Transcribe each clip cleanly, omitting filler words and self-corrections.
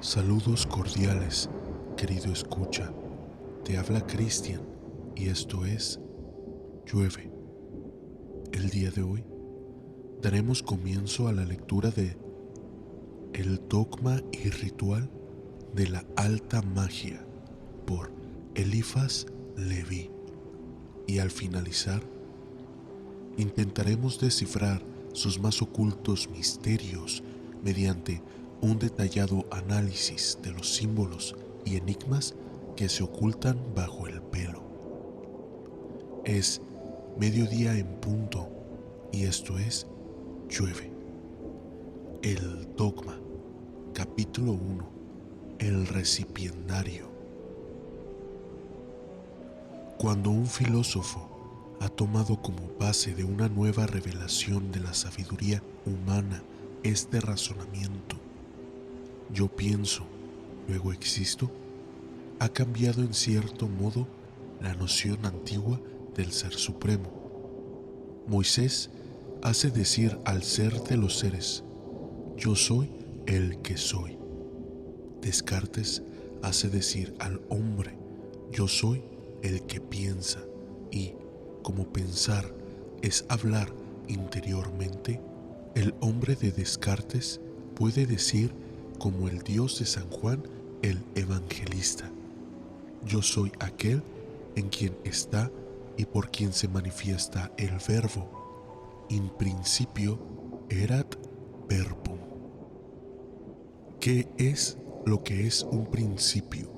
Saludos cordiales, querido escucha. Te habla Cristian y esto es Llueve. El día de hoy daremos comienzo a la lectura de El dogma y ritual de la alta magia por Eliphas Levi. Y al finalizar, intentaremos descifrar sus más ocultos misterios mediante un detallado análisis de los símbolos y enigmas que se ocultan bajo el velo. Es mediodía en punto y esto es Llueve. El dogma, capítulo 1, el recipiendario. Cuando un filósofo ha tomado como base de una nueva revelación de la sabiduría humana este razonamiento, yo pienso, luego existo, ha cambiado en cierto modo la noción antigua del ser supremo. Moisés hace decir al ser de los seres, yo soy el que soy. Descartes hace decir al hombre, yo soy el que piensa, y como pensar es hablar interiormente, el hombre de Descartes puede decir como el Dios de San Juan el Evangelista, yo soy aquel en quien está y por quien se manifiesta el verbo. In principio erat verbum. ¿Qué es lo que es un principio?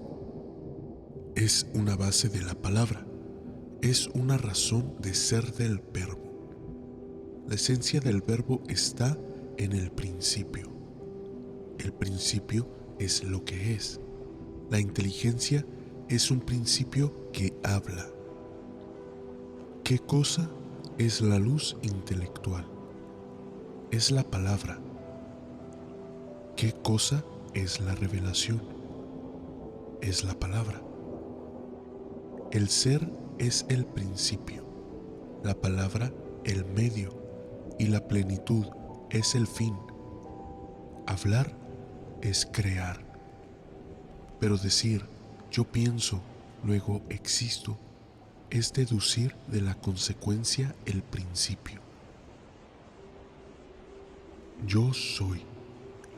Es una base de la palabra, es una razón de ser del verbo. La esencia del verbo está en el principio. El principio es lo que es. La inteligencia es un principio que habla. ¿Qué cosa es la luz intelectual? Es la palabra. ¿Qué cosa es la revelación? Es la palabra. El ser es el principio, la palabra el medio y la plenitud es el fin. Hablar es crear. Pero decir yo pienso, luego existo, es deducir de la consecuencia el principio. Yo soy,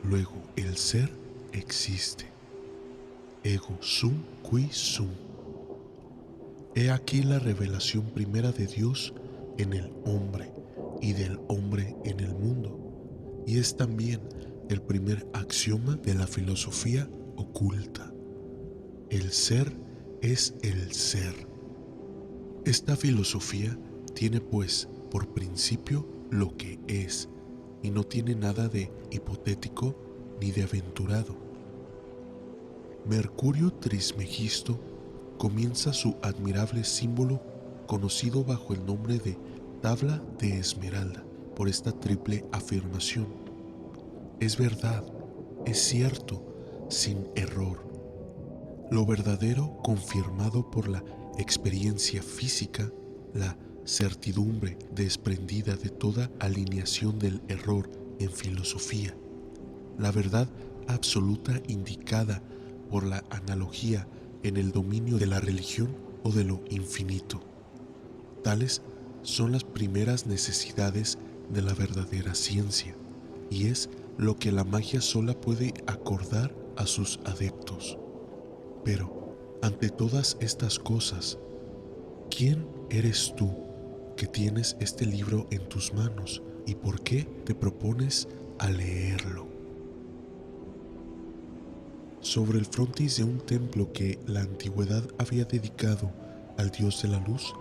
luego el ser existe. Ego sum qui sum. He aquí la revelación primera de Dios en el hombre y del hombre en el mundo, y es también el primer axioma de la filosofía oculta. El ser es el ser. Esta filosofía tiene pues por principio lo que es, y no tiene nada de hipotético ni de aventurado. Mercurio Trismegisto comienza su admirable símbolo conocido bajo el nombre de tabla de esmeralda por esta triple afirmación. Es verdad, es cierto, sin error. Lo verdadero confirmado por la experiencia física, la certidumbre desprendida de toda alineación del error en filosofía, la verdad absoluta indicada por la analogía en el dominio de la religión o de lo infinito. Tales son las primeras necesidades de la verdadera ciencia, y es lo que la magia sola puede acordar a sus adeptos. Pero, ante todas estas cosas, ¿quién eres tú que tienes este libro en tus manos y por qué te propones a leerlo? Sobre el frontis de un templo que la antigüedad había dedicado al dios de la luz,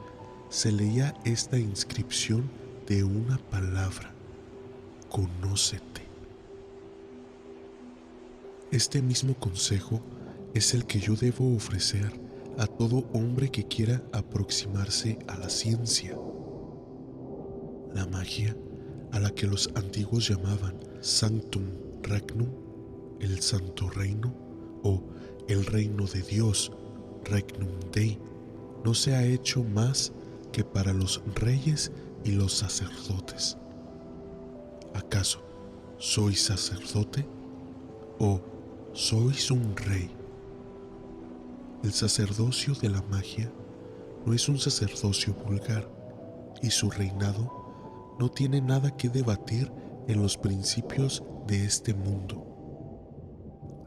se leía esta inscripción de una palabra: conócete. Este mismo consejo es el que yo debo ofrecer a todo hombre que quiera aproximarse a la ciencia. La magia, a la que los antiguos llamaban Sanctum Regnum, el Santo Reino, o el Reino de Dios, Regnum Dei, no se ha hecho más que para los reyes y los sacerdotes. ¿Acaso soy sacerdote? ¿O sois un rey. El sacerdocio de la magia no es un sacerdocio vulgar, y su reinado no tiene nada que debatir en los principios de este mundo.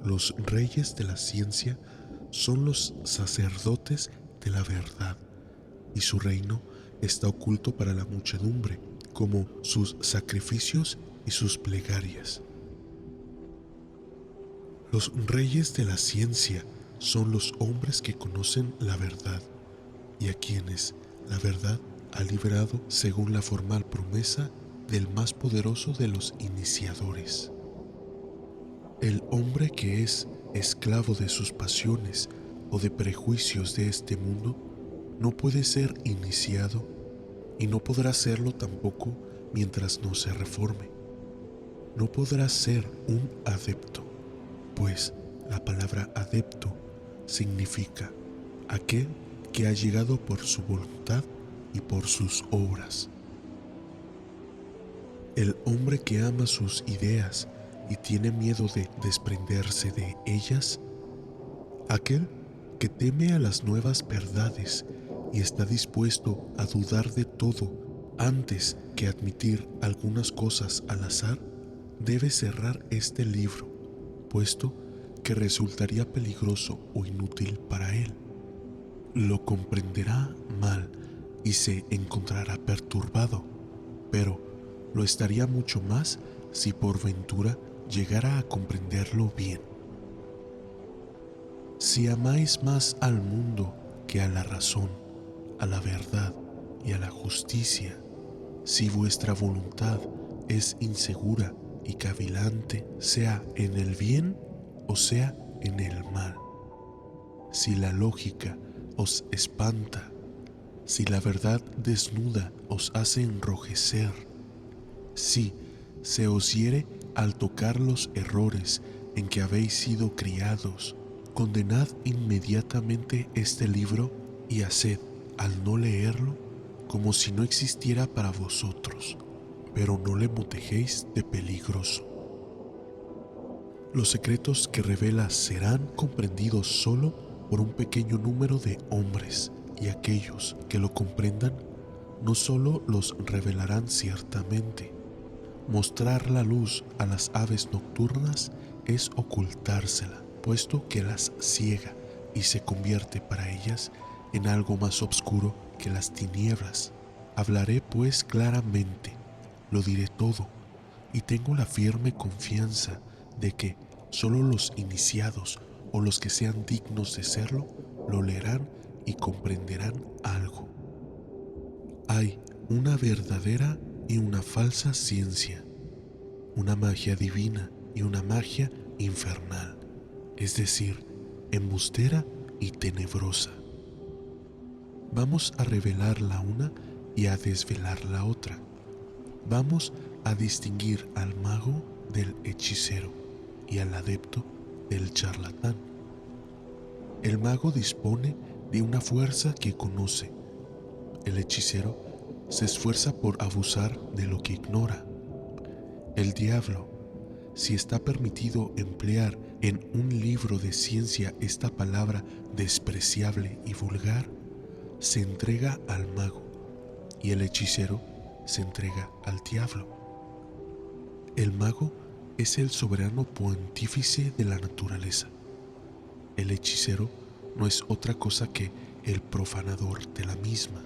Los reyes de la ciencia son los sacerdotes de la verdad, y su reino está oculto para la muchedumbre, como sus sacrificios y sus plegarias. Los reyes de la ciencia son los hombres que conocen la verdad, y a quienes la verdad ha librado según la formal promesa del más poderoso de los iniciadores. El hombre que es esclavo de sus pasiones o de prejuicios de este mundo no puede ser iniciado y no podrá serlo tampoco mientras no se reforme. No podrá ser un adepto, pues la palabra adepto significa aquel que ha llegado por su voluntad y por sus obras. El hombre que ama sus ideas y tiene miedo de desprenderse de ellas, aquel que teme a las nuevas verdades y está dispuesto a dudar de todo antes que admitir algunas cosas al azar, debe cerrar este libro, puesto que resultaría peligroso o inútil para él. Lo comprenderá mal y se encontrará perturbado, pero lo estaría mucho más si por ventura llegara a comprenderlo bien. Si amáis más al mundo que a la razón, a la verdad y a la justicia, si vuestra voluntad es insegura y cavilante, sea en el bien o sea en el mal, si la lógica os espanta, si la verdad desnuda os hace enrojecer, si se os hiere al tocar los errores en que habéis sido criados, condenad inmediatamente este libro y haced, al no leerlo, como si no existiera para vosotros, pero no le motejéis de peligroso. Los secretos que revela serán comprendidos solo por un pequeño número de hombres, y aquellos que lo comprendan no solo los revelarán ciertamente. Mostrar la luz a las aves nocturnas es ocultársela, puesto que las ciega y se convierte para ellas en algo más oscuro que las tinieblas. Hablaré pues claramente, lo diré todo, y tengo la firme confianza de que solo los iniciados o los que sean dignos de serlo lo leerán y comprenderán algo. Hay una verdadera y una falsa ciencia, una magia divina y una magia infernal, es decir, embustera y tenebrosa. Vamos a revelar la una y a desvelar la otra. Vamos a distinguir al mago del hechicero y al adepto del charlatán. El mago dispone de una fuerza que conoce. El hechicero se esfuerza por abusar de lo que ignora. El diablo, si está permitido emplear en un libro de ciencia esta palabra despreciable y vulgar, se entrega al mago, y el hechicero se entrega al diablo. El mago es el soberano pontífice de la naturaleza. El hechicero no es otra cosa que el profanador de la misma.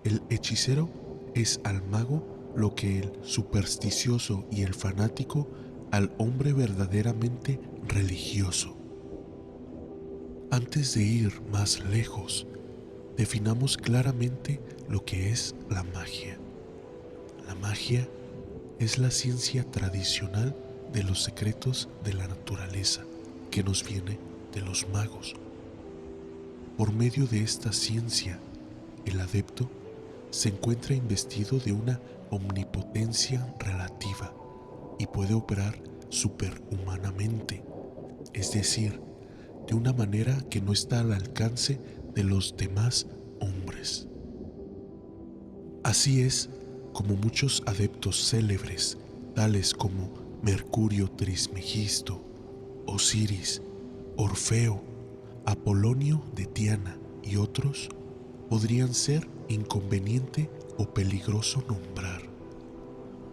El hechicero es al mago lo que el supersticioso y el fanático al hombre verdaderamente religioso. Antes de ir más lejos, definamos claramente lo que es la magia. La magia es la ciencia tradicional de los secretos de la naturaleza que nos viene de los magos. Por medio de esta ciencia, el adepto se encuentra investido de una omnipotencia relativa y puede operar superhumanamente, es decir, de una manera que no está al alcance de los demás hombres. Así es como muchos adeptos célebres, tales como Mercurio Trismegisto, Osiris, Orfeo, Apolonio de Tiana y otros podrían ser inconveniente o peligroso nombrar.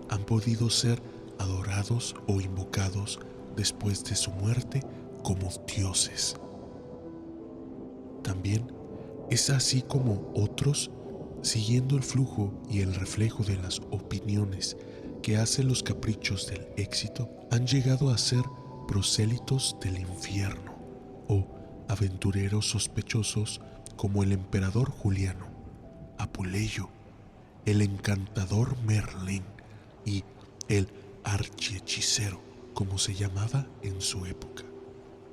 Han podido ser adorados o invocados después de su muerte como dioses. También es así como otros, siguiendo el flujo y el reflejo de las opiniones que hacen los caprichos del éxito, han llegado a ser prosélitos del infierno o aventureros sospechosos como el emperador Juliano, Apuleyo, el encantador Merlín y el archihechicero, como se llamaba en su época,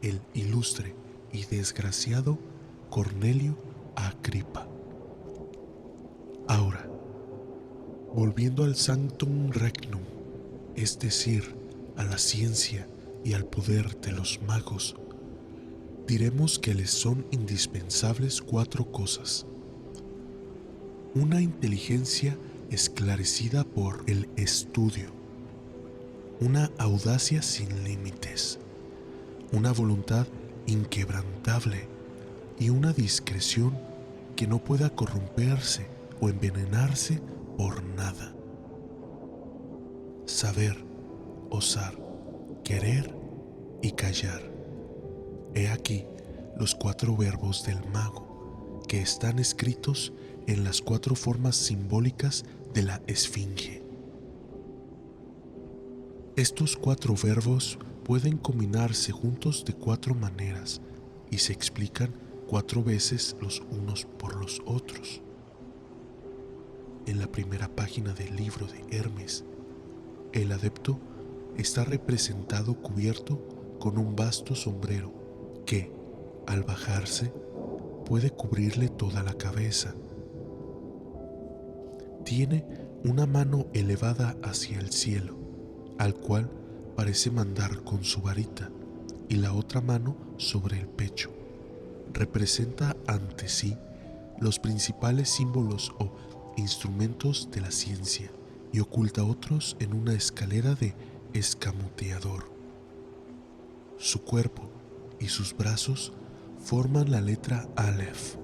el ilustre y desgraciado Cornelio Agripa. Ahora, volviendo al Sanctum Regnum, es decir, a la ciencia y al poder de los magos, diremos que les son indispensables 4 cosas: una inteligencia esclarecida por el estudio, una audacia sin límites, una voluntad inquebrantable y una discreción que no pueda corromperse o envenenarse por nada. Saber, osar, querer y callar. He aquí los 4 verbos del mago que están escritos en las 4 formas simbólicas de la esfinge. Estos 4 verbos pueden combinarse juntos de 4 maneras y se explican 4 veces los unos por los otros. En la primera página del libro de Hermes, el adepto está representado cubierto con un vasto sombrero que, al bajarse, puede cubrirle toda la cabeza. Tiene una mano elevada hacia el cielo, al cual parece mandar con su varita, y la otra mano sobre el pecho. Representa ante sí los principales símbolos o instrumentos de la ciencia y oculta otros en una escalera de escamoteador. Su cuerpo y sus brazos forman la letra Aleph,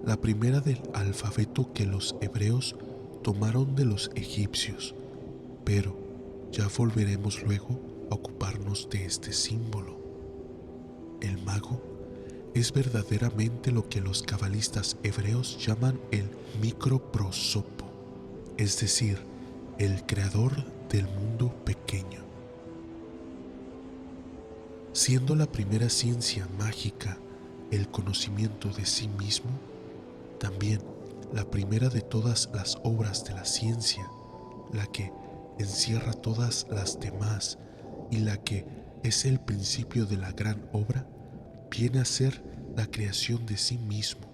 la primera del alfabeto que los hebreos tomaron de los egipcios, pero ya volveremos luego a ocuparnos de este símbolo. El mago es verdaderamente lo que los cabalistas hebreos llaman el microprosopo, es decir, el creador del mundo pequeño. Siendo la primera ciencia mágica el conocimiento de sí mismo, también la primera de todas las obras de la ciencia, la que encierra todas las demás y la que es el principio de la gran obra, viene a ser la creación de sí mismo.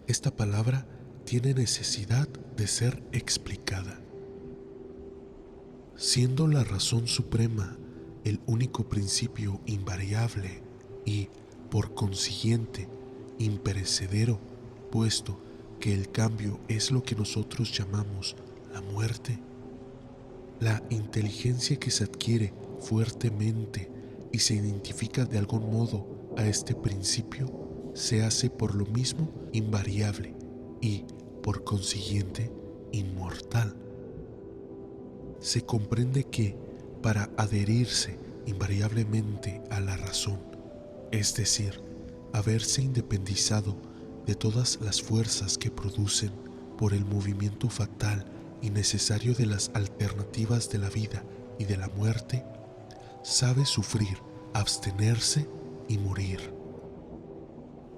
Esta palabra tiene necesidad de ser explicada. Siendo la razón suprema el único principio invariable y, por consiguiente, imperecedero, puesto que el cambio es lo que nosotros llamamos la muerte, la inteligencia que se adquiere fuertemente y se identifica de algún modo a este principio se hace por lo mismo invariable y, por consiguiente, inmortal. Se comprende que, para adherirse invariablemente a la razón, es decir, haberse independizado de todas las fuerzas que producen por el movimiento fatal y necesario de las alternativas de la vida y de la muerte, sabe sufrir, abstenerse y morir.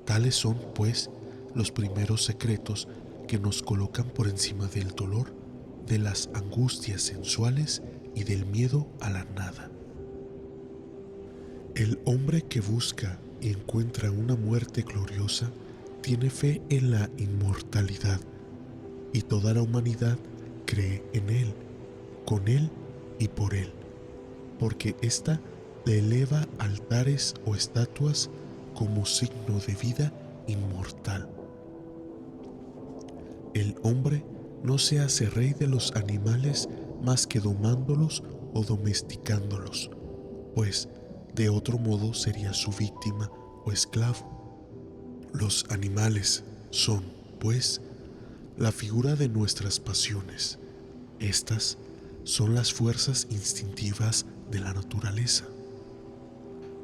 Tales son, pues, los primeros secretos que nos colocan por encima del dolor, de las angustias sensuales y del miedo a la nada. El hombre que busca y encuentra una muerte gloriosa tiene fe en la inmortalidad, y toda la humanidad cree en él, con él y por él, porque ésta le eleva altares o estatuas como signo de vida inmortal. El hombre no se hace rey de los animales más que domándolos o domesticándolos, pues De otro modo sería su víctima o esclavo. Los animales son, pues, la figura de nuestras pasiones. Estas son las fuerzas instintivas de la naturaleza.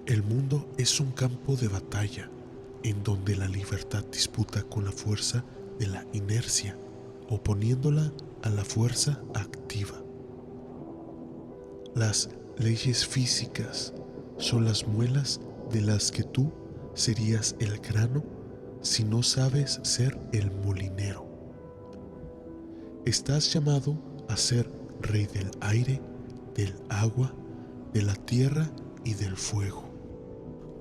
El mundo es un campo de batalla en donde la libertad disputa con la fuerza de la inercia, oponiéndola a la fuerza activa. Las leyes físicas son las muelas de las que tú serías el grano si no sabes ser el molinero. Estás llamado a ser rey del aire, del agua, de la tierra y del fuego.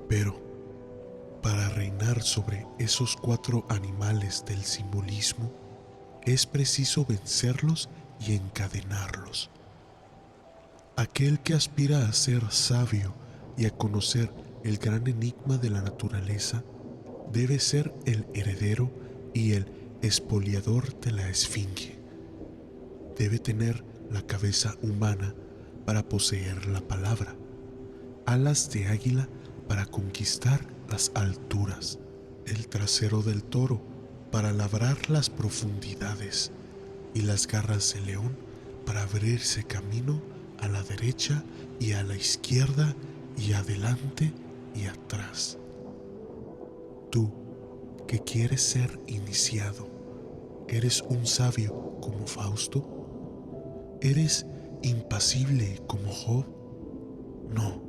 Pero para reinar sobre esos 4 animales del simbolismo, es preciso vencerlos y encadenarlos. Aquel que aspira a ser sabio y a conocer el gran enigma de la naturaleza debe ser el heredero y el expoliador de la esfinge. Debe tener la cabeza humana para poseer la palabra, alas de águila para conquistar las alturas, el trasero del toro para labrar las profundidades y las garras del león para abrirse camino a la derecha y a la izquierda y adelante y atrás. Tú, que quieres ser iniciado, ¿eres un sabio como Fausto? ¿Eres impasible como Job? No,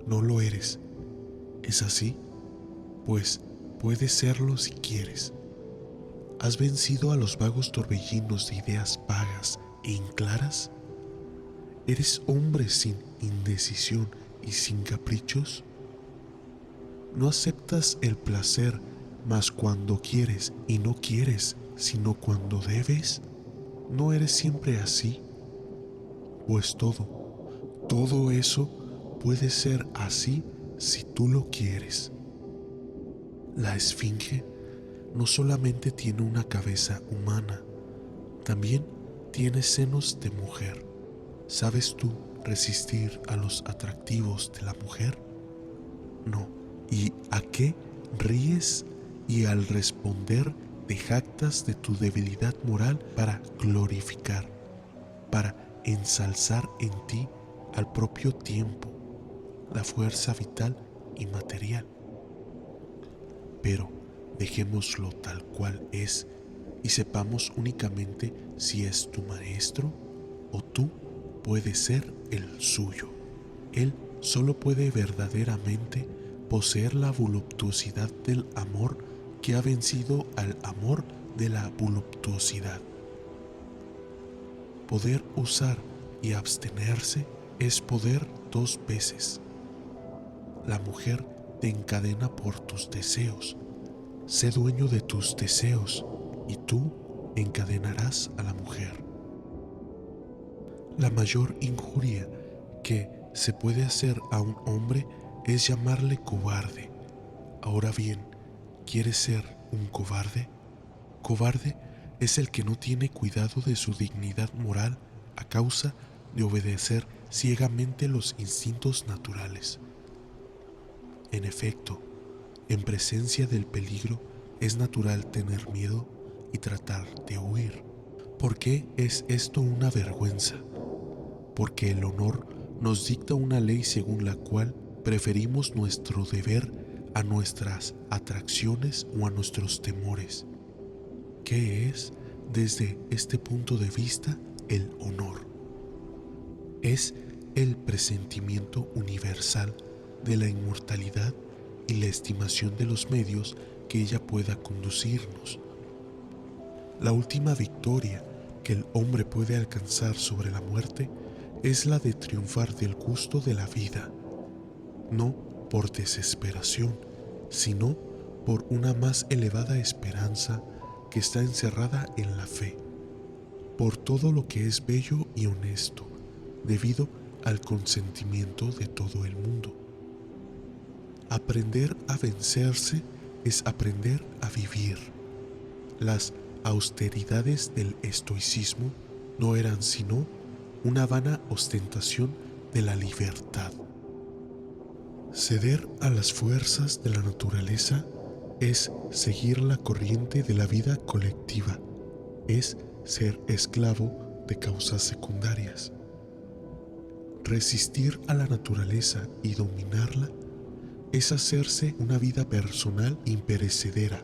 no lo eres. ¿Es así? Pues puedes serlo si quieres. ¿Has vencido a los vagos torbellinos de ideas vagas e inclaras? ¿Eres hombre sin indecisión y sin caprichos? ¿No aceptas el placer más cuando quieres y no quieres, sino cuando debes? ¿No eres siempre así? Pues todo eso puede ser así si tú lo quieres. La esfinge no solamente tiene una cabeza humana, también tiene senos de mujer. ¿Sabes tú resistir a los atractivos de la mujer? No. ¿Y a qué ríes y al responder te jactas de tu debilidad moral para glorificar, para ensalzar en ti al propio tiempo la fuerza vital y material? Pero dejémoslo tal cual es y sepamos únicamente si es tu maestro o tú puedes ser el suyo. Él solo puede verdaderamente poseer la voluptuosidad del amor que ha vencido al amor de la voluptuosidad. Poder usar y abstenerse es poder 2 veces. La mujer te encadena por tus deseos. Sé dueño de tus deseos y tú encadenarás a la mujer. La mayor injuria que se puede hacer a un hombre es llamarle cobarde. Ahora bien, ¿quieres ser un cobarde? Cobarde es el que no tiene cuidado de su dignidad moral a causa de obedecer ciegamente los instintos naturales. En efecto, en presencia del peligro es natural tener miedo y tratar de huir. ¿Por qué es esto una vergüenza? Porque el honor nos dicta una ley según la cual preferimos nuestro deber a nuestras atracciones o a nuestros temores. ¿Qué es, desde este punto de vista, el honor? Es el presentimiento universal de la inmortalidad y la estimación de los medios que ella pueda conducirnos. La última victoria que el hombre puede alcanzar sobre la muerte es la de triunfar del gusto de la vida, no por desesperación, sino por una más elevada esperanza que está encerrada en la fe, por todo lo que es bello y honesto, debido al consentimiento de todo el mundo. Aprender a vencerse es aprender a vivir. Las austeridades del estoicismo no eran sino una vana ostentación de la libertad. Ceder a las fuerzas de la naturaleza es seguir la corriente de la vida colectiva, es ser esclavo de causas secundarias. Resistir a la naturaleza y dominarla es hacerse una vida personal imperecedera,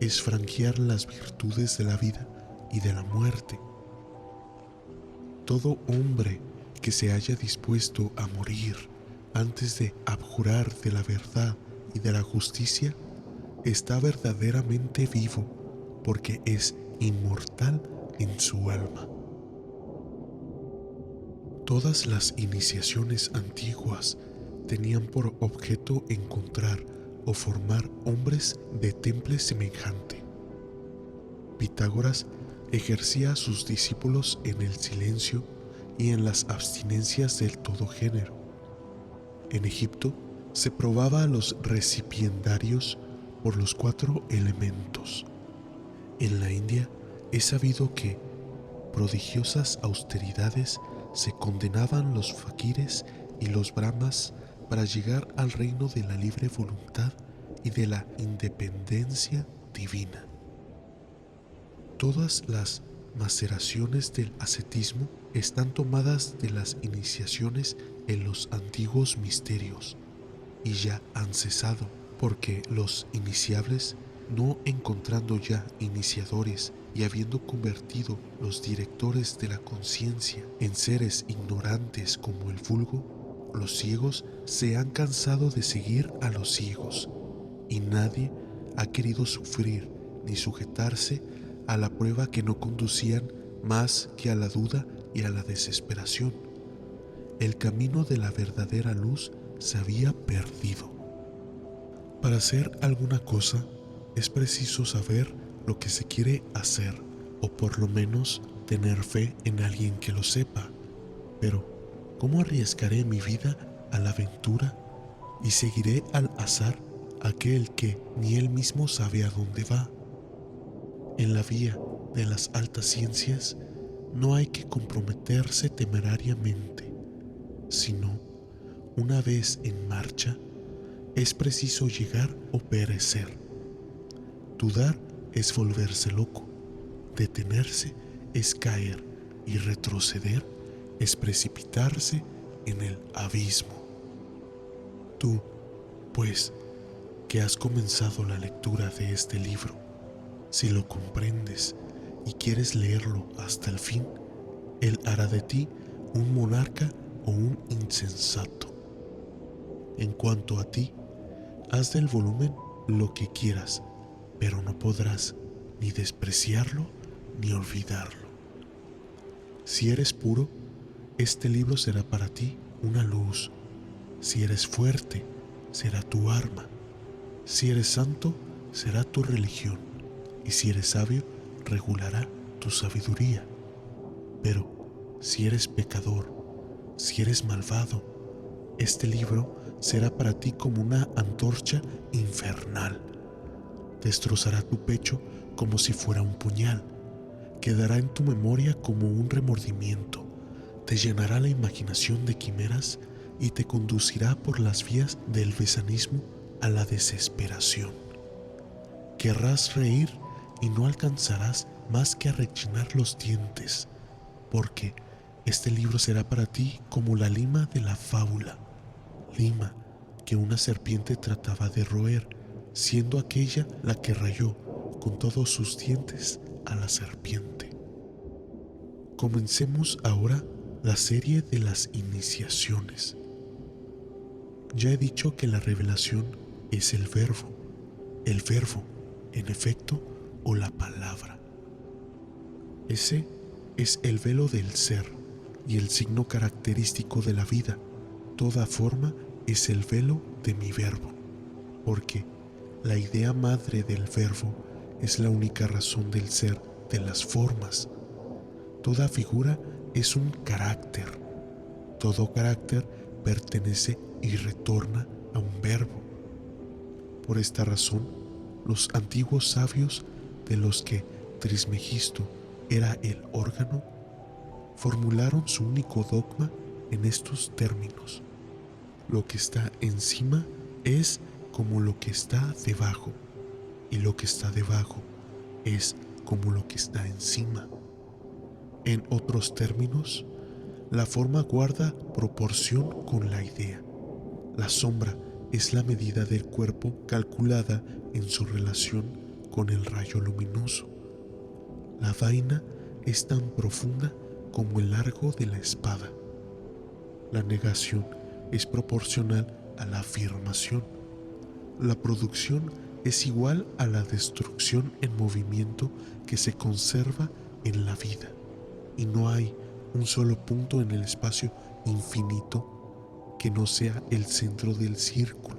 es franquear las virtudes de la vida y de la muerte. Todo hombre que se haya dispuesto a morir antes de abjurar de la verdad y de la justicia está verdaderamente vivo porque es inmortal en su alma. Todas las iniciaciones antiguas tenían por objeto encontrar o formar hombres de temple semejante. Pitágoras ejercía a sus discípulos en el silencio y en las abstinencias del todo género. En Egipto se probaba a los recipiendarios por los 4 elementos. En la India es sabido que prodigiosas austeridades se condenaban los faquires y los brahmas para llegar al reino de la libre voluntad y de la independencia divina. Todas las maceraciones del ascetismo están tomadas de las iniciaciones en los antiguos misterios y ya han cesado, porque los iniciables, no encontrando ya iniciadores y habiendo convertido los directores de la conciencia en seres ignorantes como el vulgo, los ciegos se han cansado de seguir a los ciegos, y nadie ha querido sufrir ni sujetarse a la prueba que no conducían más que a la duda y a la desesperación. El camino de la verdadera luz se había perdido. Para hacer alguna cosa es preciso saber lo que se quiere hacer, o por lo menos tener fe en alguien que lo sepa. Pero, ¿cómo arriesgaré mi vida a la aventura y seguiré al azar aquel que ni él mismo sabe a dónde va? En la vía de las altas ciencias no hay que comprometerse temerariamente, sino, una vez en marcha, es preciso llegar o perecer. Dudar es volverse loco, detenerse es caer y retroceder es precipitarse en el abismo. Tú, pues, que has comenzado la lectura de este libro, si lo comprendes y quieres leerlo hasta el fin, él hará de ti un monarca o un insensato. En cuanto a ti, haz del volumen lo que quieras, pero no podrás ni despreciarlo ni olvidarlo. Si eres puro, este libro será para ti una luz. Si eres fuerte, será tu arma. Si eres santo, será tu religión. Y si eres sabio, regulará tu sabiduría. Pero si eres pecador, si eres malvado, este libro será para ti como una antorcha infernal. Destrozará tu pecho como si fuera un puñal. Quedará en tu memoria como un remordimiento. Te llenará la imaginación de quimeras y te conducirá por las vías del besanismo a la desesperación. Querrás reír y no alcanzarás más que a rechinar los dientes, porque este libro será para ti como la lima de la fábula, lima que una serpiente trataba de roer, siendo aquella la que rayó con todos sus dientes a la serpiente. Comencemos ahora la serie de las iniciaciones. Ya he dicho que la revelación es el verbo, en efecto, o la palabra. Ese es el velo del ser y el signo característico de la vida. Toda forma es el velo de mi verbo, porque la idea madre del verbo es la única razón del ser de las formas. Toda figura es un carácter. Todo carácter pertenece y retorna a un verbo. Por esta razón, los antiguos sabios, de los que Trismegisto era el órgano, formularon su único dogma en estos términos: Lo que está encima es como lo que está debajo, y lo que está debajo es como lo que está encima. En otros términos, la forma guarda proporción con la idea. La sombra es la medida del cuerpo calculada en su relación con el rayo luminoso. La vaina es tan profunda como el largo de la espada. La negación es proporcional a la afirmación. La producción es igual a la destrucción en movimiento que se conserva en la vida, y no hay un solo punto en el espacio infinito que no sea el centro del círculo,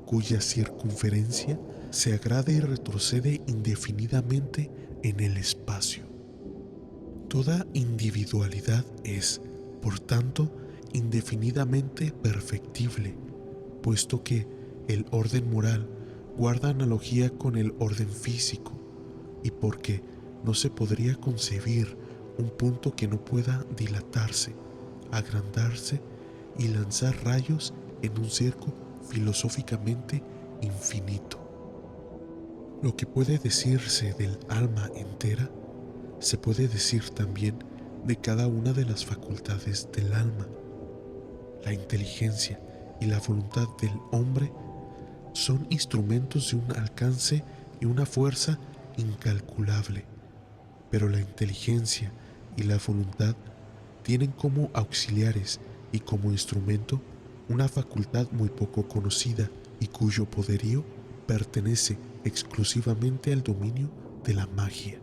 cuya circunferencia se agrada y retrocede indefinidamente en el espacio. Toda individualidad es, por tanto, indefinidamente perfectible, puesto que el orden moral guarda analogía con el orden físico, y porque no se podría concebir un punto que no pueda dilatarse, agrandarse y lanzar rayos en un cerco filosóficamente infinito. Lo que puede decirse del alma entera, se puede decir también de cada una de las facultades del alma. La inteligencia y la voluntad del hombre son instrumentos de un alcance y una fuerza incalculable, pero la inteligencia y la voluntad tienen como auxiliares y como instrumento una facultad muy poco conocida y cuyo poderío pertenece exclusivamente al dominio de la magia.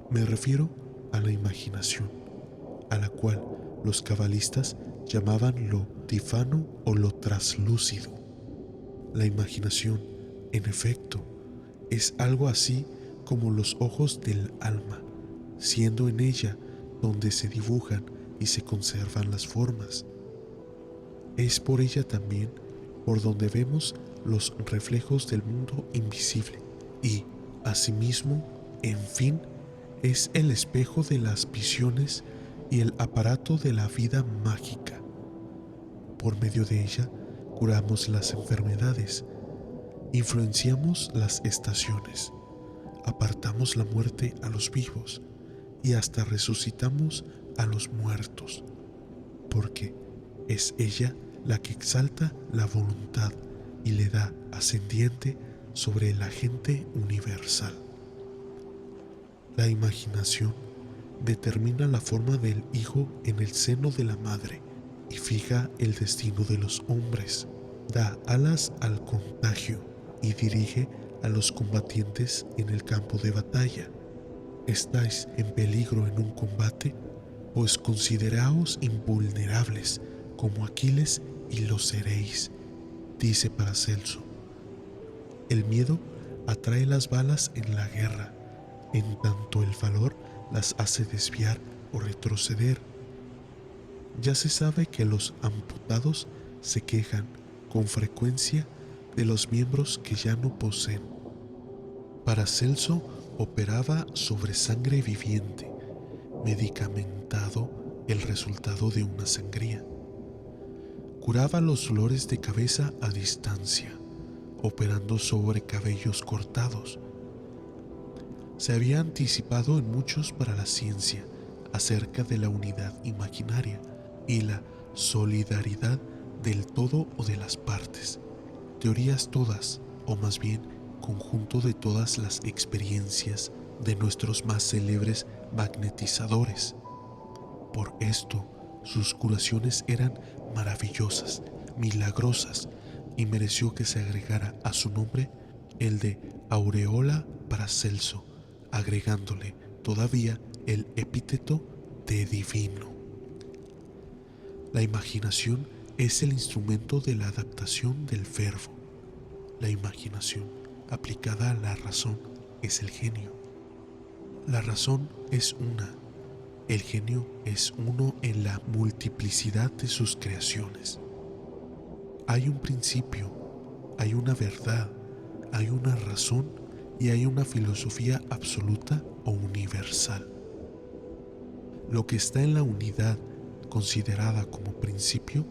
Me refiero a la imaginación, a la cual los cabalistas llamaban lo difano o lo traslúcido. La imaginación, en efecto, es algo así como los ojos del alma, siendo en ella donde se dibujan y se conservan las formas. Es por ella también por donde vemos los reflejos del mundo invisible y, asimismo, en fin, es el espejo de las visiones y el aparato de la vida mágica. Por medio de ella curamos las enfermedades, influenciamos las estaciones, apartamos la muerte a los vivos y hasta resucitamos a los muertos, porque es ella la que exalta la voluntad y le da ascendiente sobre el agente universal. La imaginación determina la forma del hijo en el seno de la madre y fija el destino de los hombres, da alas al contagio y dirige a los combatientes en el campo de batalla. ¿Estáis en peligro en un combate? Pues consideraos invulnerables como Aquiles y lo seréis, dice Paracelso. El miedo atrae las balas en la guerra, en tanto el valor las hace desviar o retroceder. Ya se sabe que los amputados se quejan con frecuencia de los miembros que ya no poseen. Paracelso operaba sobre sangre viviente, medicamentado el resultado de una sangría. Curaba los dolores de cabeza a distancia, operando sobre cabellos cortados. Se había anticipado en muchos para la ciencia acerca de la unidad imaginaria y la solidaridad del todo o de las partes, teorías todas, o más bien conjunto de todas las experiencias de nuestros más célebres magnetizadores. Por esto, sus curaciones eran maravillosas, milagrosas, y mereció que se agregara a su nombre el de Aureola Paracelso, agregándole todavía el epíteto de divino. La imaginación es el instrumento de la adaptación del verbo. La imaginación aplicada a la razón es el genio. La razón es una, el genio es uno en la multiplicidad de sus creaciones. Hay un principio, hay una verdad, hay una razón y hay una filosofía absoluta o universal. Lo que está en la unidad considerada como principio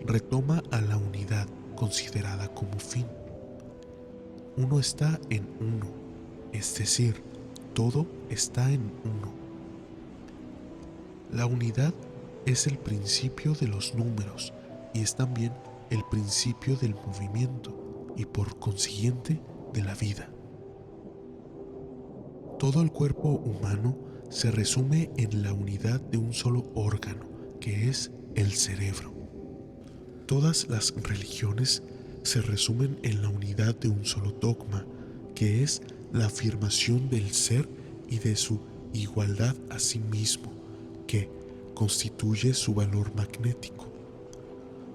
retoma a la unidad considerada como fin. Uno está en uno, es decir, todo está en uno. La unidad es el principio de los números y es también el principio del movimiento y por consiguiente de la vida. Todo el cuerpo humano se resume en la unidad de un solo órgano, que es el cerebro. Todas las religiones se resumen en la unidad de un solo dogma, que es la afirmación del ser y de su igualdad a sí mismo, que constituye su valor magnético.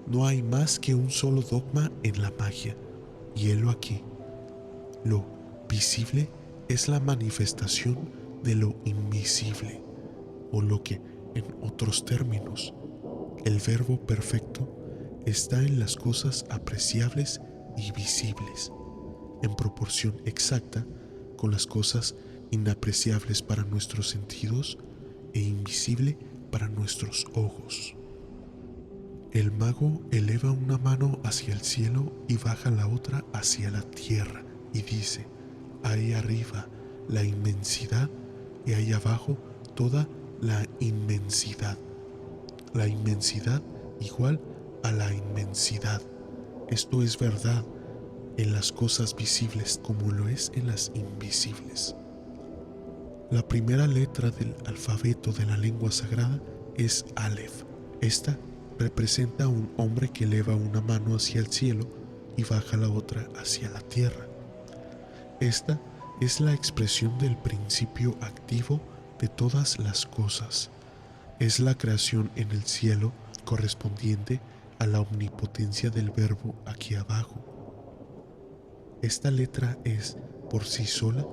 No hay más que un solo dogma en la magia, y helo aquí. Lo visible es la manifestación de lo invisible, o lo que, en otros términos, el verbo perfecto está en las cosas apreciables y visibles, en proporción exacta con las cosas inapreciables para nuestros sentidos e invisible para nuestros ojos. El mago eleva una mano hacia el cielo y baja la otra hacia la tierra y dice: ahí arriba la inmensidad y ahí abajo toda la inmensidad. La inmensidad igual a la inmensidad. Esto es verdad en las cosas visibles como lo es en las invisibles. La primera letra del alfabeto de la lengua sagrada es Aleph. Esta representa a un hombre que eleva una mano hacia el cielo y baja la otra hacia la tierra. Esta es la expresión del principio activo de todas las cosas. Es la creación en el cielo correspondiente a la omnipotencia del verbo aquí abajo. Esta letra es, por sí sola,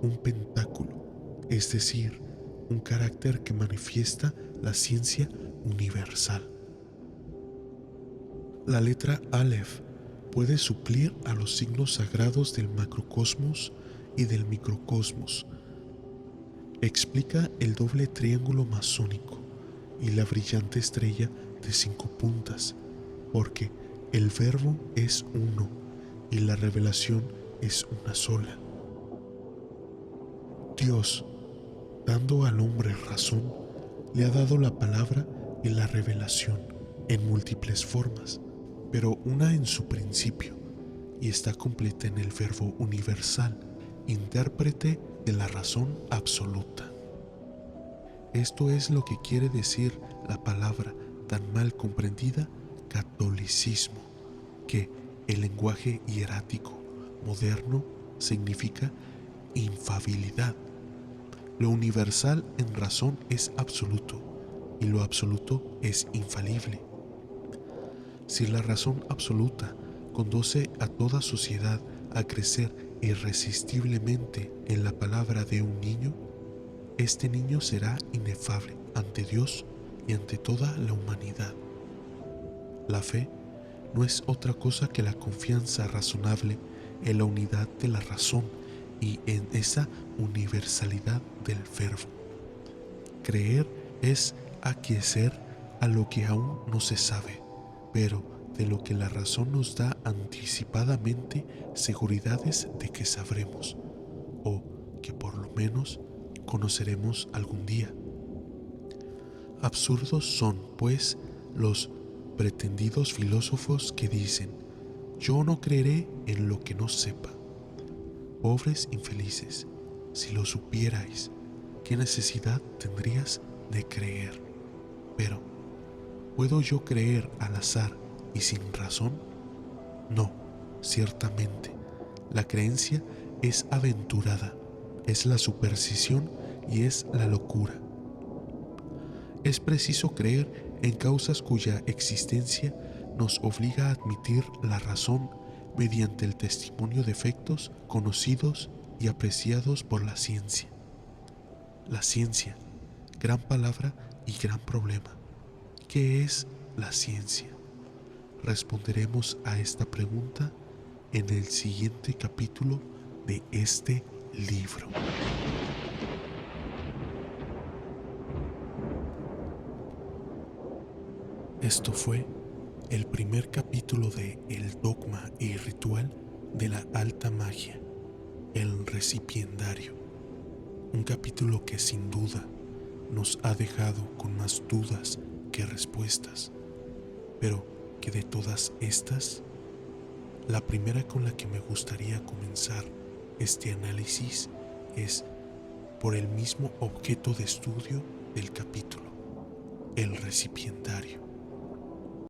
un pentáculo, es decir, un carácter que manifiesta la ciencia universal. La letra Aleph puede suplir a los signos sagrados del macrocosmos y del microcosmos. Explica el doble triángulo masónico y la brillante estrella de 5 puntas, porque el verbo es uno y la revelación es una sola. Dios, dando al hombre razón, le ha dado la palabra y la revelación en múltiples formas, pero una en su principio, y está completa en el verbo universal, intérprete de la razón absoluta. Esto es lo que quiere decir la palabra tan mal comprendida catolicismo, que el lenguaje hierático moderno significa infalibilidad. Lo universal en razón es absoluto y lo absoluto es infalible. Si la razón absoluta conduce a toda sociedad a crecer irresistiblemente en la palabra de un niño, este niño será inefable ante Dios y ante toda la humanidad. La fe no es otra cosa que la confianza razonable en la unidad de la razón y en esa universalidad del verbo. Creer es aquiescer a lo que aún no se sabe, pero de lo que la razón nos da anticipadamente seguridades de que sabremos, o que por lo menos conoceremos algún día. Absurdos son, pues, los pretendidos filósofos que dicen: yo no creeré en lo que no sepa. Pobres infelices, si lo supierais, ¿qué necesidad tendrías de creer? Pero, ¿puedo yo creer al azar y sin razón? No, ciertamente. La creencia es aventurada, es la superstición y es la locura. Es preciso creer en causas cuya existencia nos obliga a admitir la razón mediante el testimonio de efectos conocidos y apreciados por la ciencia. La ciencia, gran palabra y gran problema. ¿Qué es la ciencia? Responderemos a esta pregunta en el siguiente capítulo de este libro. Esto fue el primer capítulo de El dogma y ritual de la alta magia, el recipiendario. Un capítulo que sin duda nos ha dejado con más dudas que respuestas, pero que de todas estas, la primera con la que me gustaría comenzar este análisis es por el mismo objeto de estudio del capítulo, el recipiendario.